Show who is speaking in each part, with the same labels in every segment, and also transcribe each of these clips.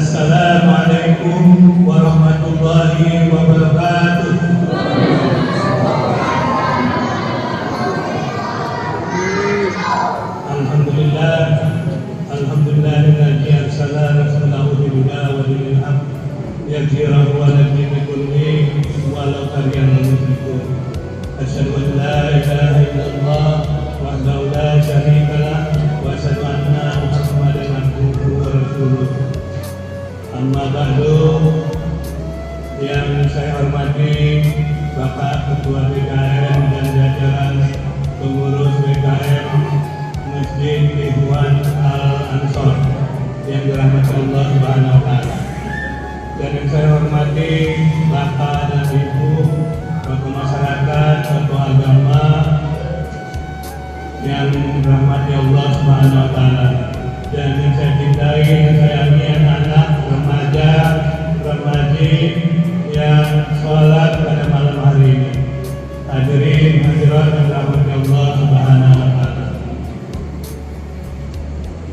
Speaker 1: Assalamualaikum warahmatullahi wabarakatuh. Alhamdulillah, alhamdulillahilladzi arsala rasulahu bil huda wa dinil haqq yadhhirahu 'alal dini kullihi walau karihal musyrikun. Asyhadu an la ilaha illallah wahdahu la syarika lah wa asyhadu anna Muhammadan abduhu wa rasuluh. Amma ba'du. Yang saya hormati Bapak Ketua BKM dan jajaran pengurus BKM Masjid Ikhwan Al-Ansor yang dirahmati Allah Subhanahu wa taala. Dan yang saya hormati Bapak dan Ibu, tokoh masyarakat, tokoh agama yang dirahmati Allah Subhanahu wa taala. Dan yang saya cintai dan sayangi anak-anak remaja, remaji yang sholat pada malam hari ini. Hadirin hadirat yang dirahmati Allah Subhanahu wa taala.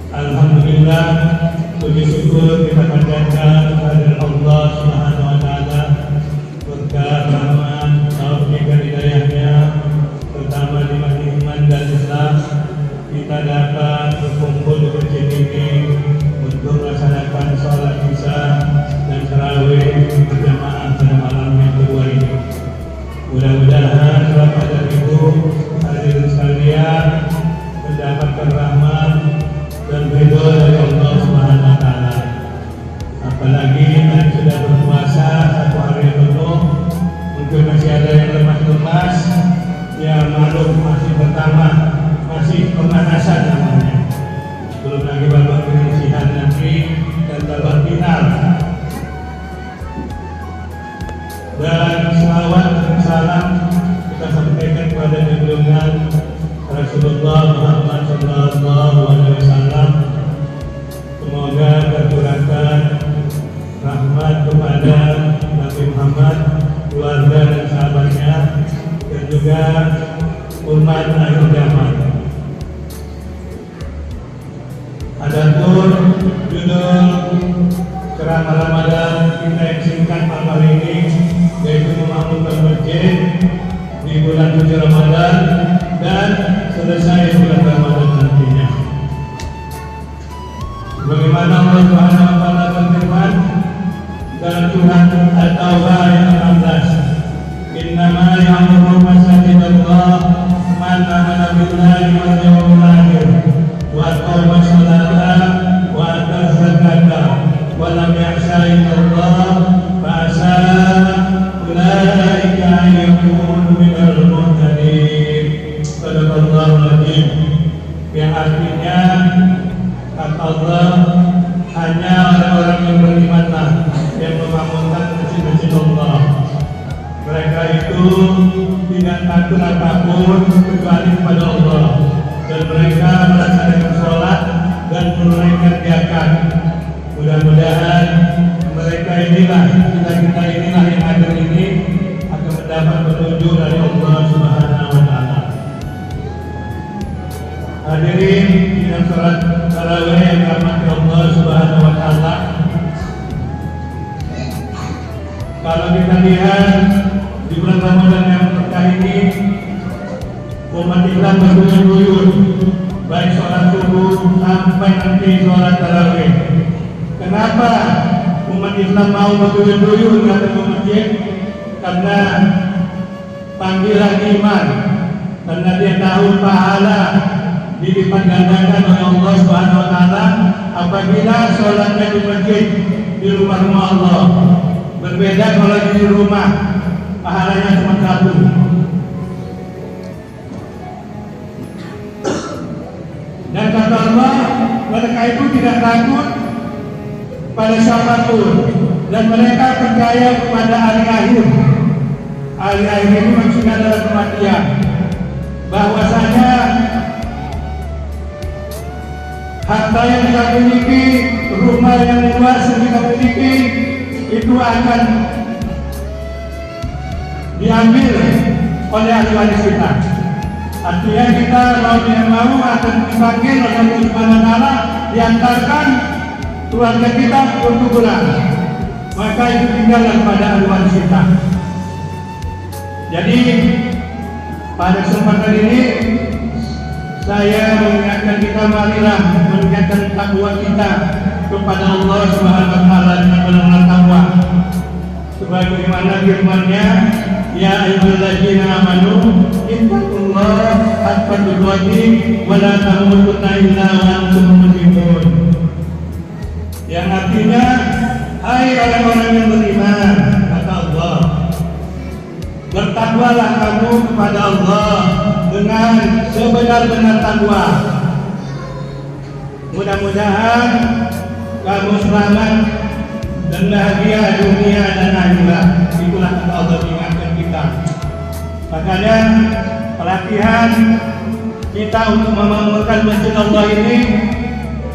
Speaker 1: Alhamdulillah, puji syukur kita panjatkan kepada Allah Subhanahu wa taala berkat rahmat, taufik dan hidayahnya, terutama di iman dan Islam, kita dapat berkumpul di masjid ini untuk melaksanakan sholat isya dan tarawih berjamaah pada malam yang kedua ini. Mudah-mudahan Bapak dan Ibu hadirin sekalian mendapatkan rahmat dan ridho dari Allah Subhanahu wa taala. Apalagi tadi sudah berpuasa satu hari penuh, mungkin masih ada yang lemas-lemas, ya maklum masih pertama, masih pemanasan namanya. Belum lagi babak penyisihan nanti dan babak final. Dan selawat dan salam kita sampaikan kepada junjungan Rasulullah Muhammad sallallahu alaihi wasallam. Semoga tercurahkan rahmat kepada Nabi Muhammad, keluarga dan sahabatnya, dan juga umat akhir zaman. Adapun judul ceramah Ramadan kita yang singkat malam hari ini, yaitu memakmurkan masjid di bulan suci Ramadan dan selesai bulan Ramadan nantinya. Bagaimana Allah Subhanahu wa taala berfirman dalam surat At-Taubah ayat 16, "Innama ya'muru masajidallah man amana billahi wal yawmil akhir wa aqama sholata wa ata zakata wa lam yakhsha illallah fa asa ulaika an yakunu minal muhtadin." Sadaqallahul azim. Yang artinya kata Allah, hanya orang-orang yang berimanlah yang memakmurkan masjid-masjid Allah. Mereka itu tidak takut apapun kecuali kepada Allah, dan mereka melaksanakan sholat dan menunaikan zakat. Mudah-mudahan mereka inilah, kita inilah yang hadir ini akan mendapat petunjuk dari Allah Subhanahu wa taala. Hadirin yang sholat tarawih yang dirahmati Allah Subhanahu wa taala. Kalau kita lihat di bulan Ramadan yang berkah ini, umat Islam berduyun-duyun, baik sholat subuh sampai nanti sholat tarawih. Kenapa umat Islam mau berduyun-duyun datang ke masjid? Karena panggilan iman, karena dia tahu pahala dilipat gandakan oleh Allah Subhanahu wa taala apabila sholatnya di masjid, di rumah Allah. Berbeda kalau di rumah, pahalanya cuma satu. Dan kata Allah, mereka itu tidak takut pada siapapun, dan mereka percaya kepada hari akhir. Hari akhir ini maksudnya adalah kematian. Bahwasanya harta yang kita miliki, rumah yang luas yang kita miliki, itu akan diambil oleh ahli waris kita. Artinya kita mau tidak mau akan dipanggil oleh Allah Subhanahu wa taala, diantarkan keluarga kita berkuburan, maka itu tinggallah pada aluan kita. Jadi pada kesempatan ini saya mengingatkan kita, marilah meningkatkan takwa kita kepada Allah Subhanahu wa taala dengan benar-benar takwa. Sebagaimana firman-Nya, ya ayyuhalladzina amanu ittaqullaha haqqa tuqatih wa la tamutunna illa wa antum muslimun. Yang artinya, hai orang-orang yang beriman, kata Allah, bertakwalah kamu kepada Allah dengan sebenar-benar takwa. Mudah-mudahan kamu selamat dan bahagia dunia dan akhirat. Itulah kata Allah mengingatkan kita. Makanya pelatihan kita untuk memakmurkan masjid Allah ini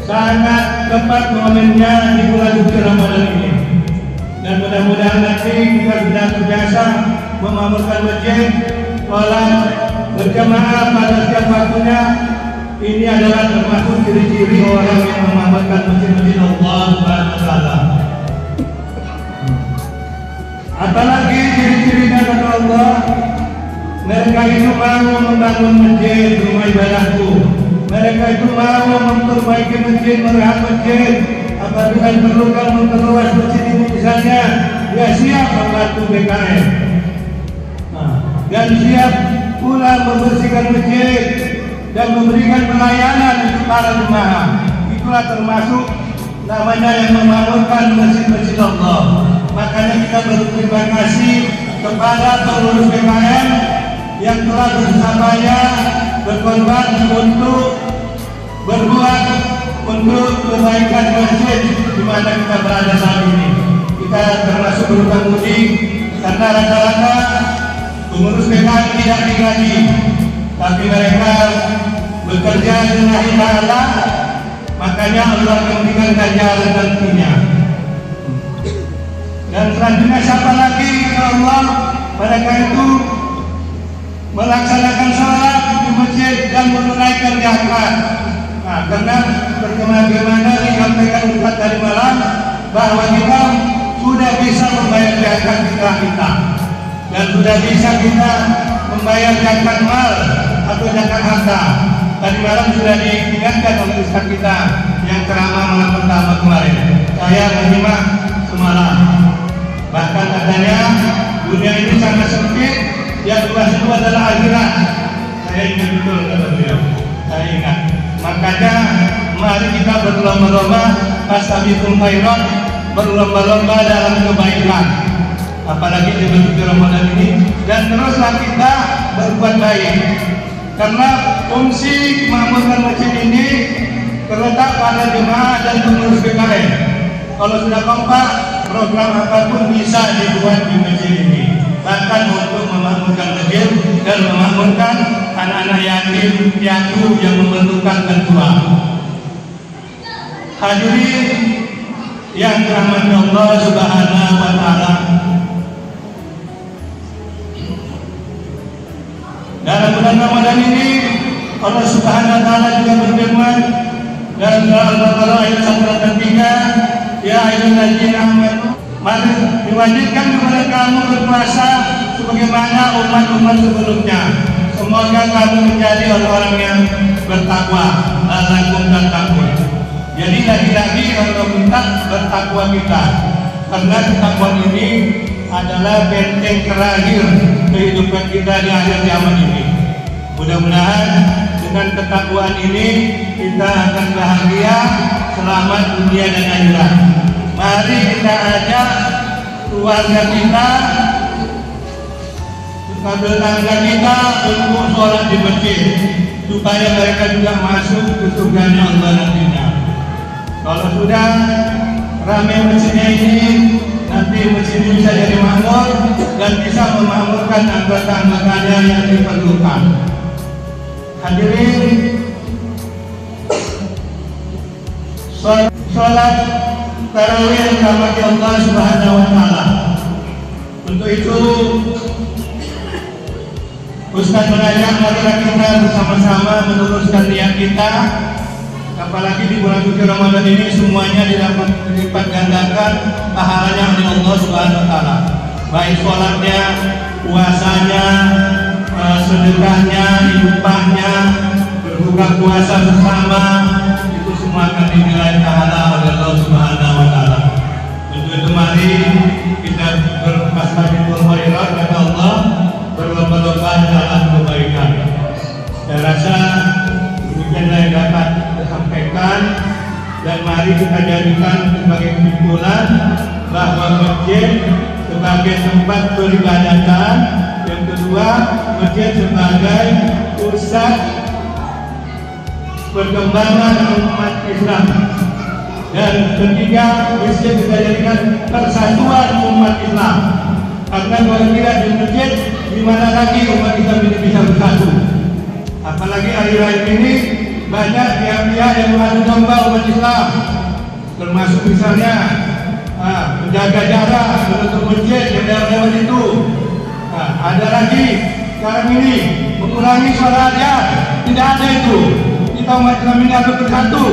Speaker 1: sangat tepat momennya di bulan suci Ramadan ini. Dan mudah-mudahan nanti kita sudah terbiasa memakmurkan masjid, sholat berjamaah pada setiap waktunya. Ini adalah termasuk ciri-ciri orang yang memakmurkan masjid-masjid Allah Subhanahu wa taala. Apalagi ciri-cirinya kata Allah, mereka itu mau membangun masjid, rumah ibadahku. Mereka itu mau memperbaiki masjid, merawat masjid. Apabila diperlukan memperluas masjid ini misalnya, dia siap membantu BKM. Dan siap pula membersihkan masjid dan memberikan pelayanan untuk para jemaah. Itulah termasuk namanya yang memakmurkan masjid-masjid Allah. Makanya kita berterima kasih kepada pengurus BKM yang telah bersamanya berkorban untuk berbuat untuk kebaikan masjid di mana kita berada saat ini. Kita termasuk berhutang budi karena rata-rata pengurus BKM tidak digaji, tapi mereka bekerja lillahi ta'ala. Makanya Allah memberikan ganjaran nantinya. Dan selanjutnya siapa lagi ya Allah? Mereka itu melaksanakan sholat di masjid dan menunaikan zakat. Nah, karena bagaimana disampaikan Ustaz tadi malam bahwa kita sudah bisa membayar zakat kita dan sudah bisa kita membayar zakat mal atau zakat harta. Tadi malam sudah diingatkan oleh Ustaz kita yang ceramah malam pertama kemarin. Saya menyimak semalam. Bahkan katanya dunia ini sangat sempit, yang luas itu adalah akhirat. Saya ingat betul kata beliau. Saya ingat. Makanya mari kita berlomba-lomba fastabiqul khairat, berlomba-lomba dalam kebaikan. Apalagi di bulan Ramadan ini, dan teruslah kita berbuat baik. Karena fungsi memakmurkan masjid ini terletak pada jemaah dan pengurus BKM. Kalau sudah kompak, program apapun bisa dibuat di masjid ini. Bahkan untuk memakmurkan masjid dan memakmurkan anak-anak yatim piatu yang membutuhkan bantuan. Hadirin yang dirahmati Allah Subhanahu wa taala. Dalam bulan Ramadan ini Allah Subhanahu wa taala juga berfirman dalam surah Al-Baqarah ayat 103, ya ayyuhalladzina amanu, maka diwajibkan kepada kamu berpuasa sebagaimana umat-umat sebelumnya. Semoga kamu menjadi orang-orang yang bertakwa, lakum tattaqun. Jadi lagi-lagi Allah minta bertakwa kita, karena ketakwaan ini adalah benteng terakhir kehidupan kita di akhir zaman ini. Mudah-mudahan dengan ketakwaan ini kita akan bahagia, selamat dunia dan akhirat. Mari kita ajak keluarga kita, tetangga kita untuk sholat di masjid, supaya mereka juga masuk ke surganya Allah nantinya. Kalau sudah ramai masjidnya ini, nanti masjid ini bisa jadi makmur dan bisa memakmurkan anggota-anggotanya yang diperlukan. Hadirin, sholat tarawih bersama Allah Subhanahu wa taala. Untuk itu Ustaz mengajak marilah kita bersama-sama meluruskan niat kita, Apalagi di bulan suci Ramadan ini semuanya dilipat gandakan pahalanya oleh Allah Subhanahu wa taala. Baik sholatnya, puasanya, sedekahnya, infaknya, berbuka puasa bersama, itu semua akan dinilai pahala oleh Allah Subhanahu wa taala. Untuk itu mari kita berfastabiqul khairat, kata Allah, berlomba-lomba dalam kebaikan. Saya rasa demikianlah yang dapat disampaikan, dan mari kita jadikan sebagai kesimpulan bahwa masjid sebagai tempat peribadatan, yang kedua masjid sebagai pusat perkembangan umat Islam, dan ketiga masjid kita jadikan persatuan umat Islam. Karena kalau tidak di masjid, di mana lagi umat Islam ini bisa bersatu? Apalagi akhir-akhir ini banyak pihak-pihak yang mengadu domba umat Islam, termasuk misalnya menjaga jarak, menutup masjid yang lewat itu. Ada lagi sekarang ini mengurangi suara azan, tidak ada itu. Kita umat Islam ini harus bersatu.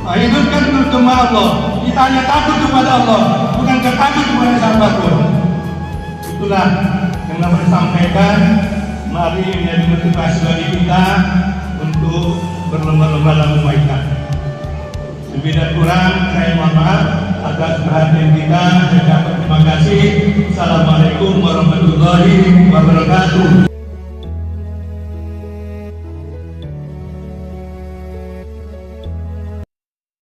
Speaker 1: Itu kan cuma Allah. Kita hanya takut kepada Allah, bukan takut kepada siapapun. Itulah yang dapat disampaikan. Mari menjadi motivasi bagi kita untuk berlomba-lomba dalam kebaikan. Lebih dan kurang saya mohon maaf atas perhatian kita. Saya ucapkan terima kasih. Assalamualaikum warahmatullahi wabarakatuh.